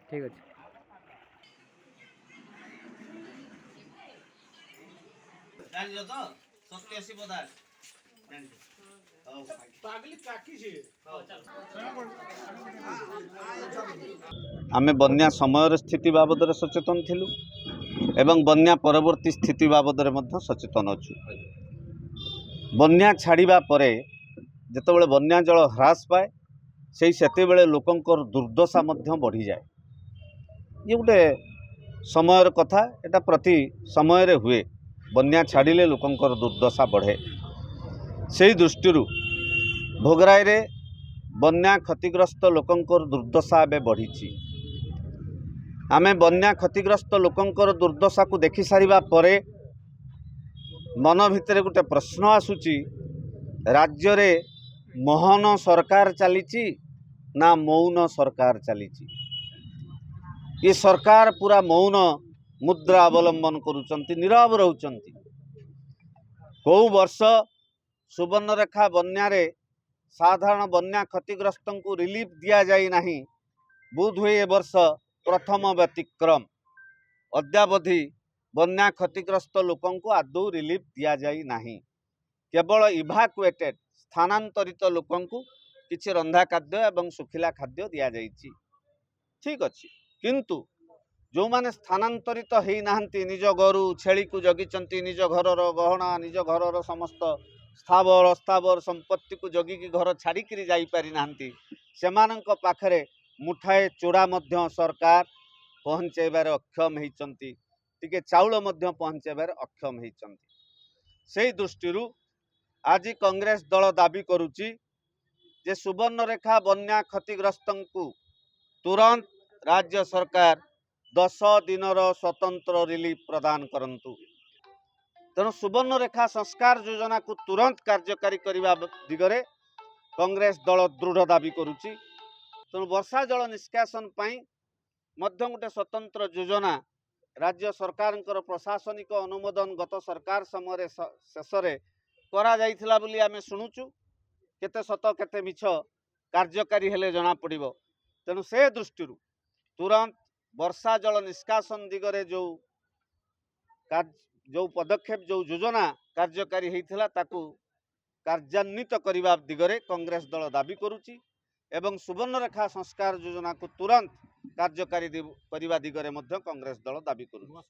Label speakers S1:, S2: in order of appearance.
S1: ঠিক আছে।
S2: ଜାଣିଲ ତ 87 ବଦା ଆମେ ବନ୍ୟା ସମୟର ସ୍ଥିତି ବାବଦରେ ସଚେତନ ଥିଲୁ ଏବଂ ବନ୍ୟା ପରବର୍ତ୍ତୀ ସ୍ଥିତି ବାବଦରେ ମଧ୍ୟ ସଚେତନ ଅଛୁ। ବନ୍ୟା ଛାଡ଼ିବା ପରେ ଯେତେବେଳେ ବନ୍ୟା ଜଳ ହ୍ରାସ ପାଏ ସେତେବେଳେ ଲୋକଙ୍କର ଦୁର୍ଦ୍ଦଶା ମଧ୍ୟ ବଢ଼ିଯାଏ। ଇଏ ଗୋଟେ ସମୟର କଥା, ଏଟା ପ୍ରତି ସମୟରେ ହୁଏ। ବନ୍ୟା ଛାଡ଼ିଲେ ଲୋକଙ୍କର ଦୁର୍ଦ୍ଦଶା ବଢ଼େ। ସେହି ଦୃଷ୍ଟିରୁ ଭୋଗରାଇରେ ବନ୍ୟା କ୍ଷତିଗ୍ରସ୍ତ ଲୋକଙ୍କର ଦୁର୍ଦ୍ଦଶା ଏବେ ବଢ଼ିଛି। ଆମେ ବନ୍ୟା କ୍ଷତିଗ୍ରସ୍ତ ଲୋକଙ୍କର ଦୁର୍ଦ୍ଦଶାକୁ ଦେଖି ସାରିବା ପରେ ମନ ଭିତରେ ଗୋଟେ ପ୍ରଶ୍ନ ଆସୁଛି, ରାଜ୍ୟରେ ମୋହନ ସରକାର ଚାଲିଛି ନା ମୌନ ସରକାର ଚାଲିଛି? ये सरकार पूरा मौन मुद्रा अवलंबन करुचंती, नीरव रहउचंती। कौ वर्ष सुवर्णरेखा बन्यारे साधारण बन्या क्षतिग्रस्त को रिलीफ दिया जाई नहीं। बोध हुए ए वर्ष प्रथम व्यतिक्रम। अद्यावधि बन्या क्षतिग्रस्त लोकों को आदौ रिलीफ दिया जाई नहीं। केवल इभाकुएटेड स्थानांतरित लोकों को किसी रंधा खाद्य एवं सुखिला खाद्य दिया जाइछि। ठीक अच्छी, किंतु जो माने स्थानांतरित हो नाहंती, निज गरु छेली को जगिचंती, निज घरर गहना निज घरर समस्त स्थावर अस्थावर संपत्ति को जगिकी घर छाड़िकी जाई पारि नाहंती, सेमानंक पाखरे मुठाए चूड़ा मध्य सरकार पहुंचेबार अक्षम होइचंती, टिके चाउल मध्य पहुंचेबार अक्षम होइचंती। सेही दृष्टिरू आज कांग्रेस दल दाबी करुची जे सुवर्णरेखा बन्या क्षतिग्रस्तंकु तुरंत राज्य सरकार 10 दिनर स्वतंत्र रिलीफ प्रदान करंतु। तेणु सुवर्णरेखा संस्कार योजना को तुरंत कार्यकारी करने दिगरे कांग्रेस दल दृढ़ दाबी करुची। तेणु वर्षा जल निष्कासन पाई मध्य गोटे स्वतंत्र योजना राज्य सरकार प्रशासनिक अनुमोदन गत सरकार समय शेष करा जाइथिला बोली आमे शुणुचु। केते सत केते मिछ कार्यकारी हेले जना पड़िबो। तेणु से दृष्टि तुरंत वर्षा जल निष्कासन दिगरे जो पदक्षेप जो योजना कार्यकारी होइथिला ताकू कार्यान्वित करने दिगरे कांग्रेस दल दाबी करुची एवं सुवर्णरेखा संस्कार योजना को तुरंत कार्यकारी करने दिगरे कांग्रेस दल दाबी करुची।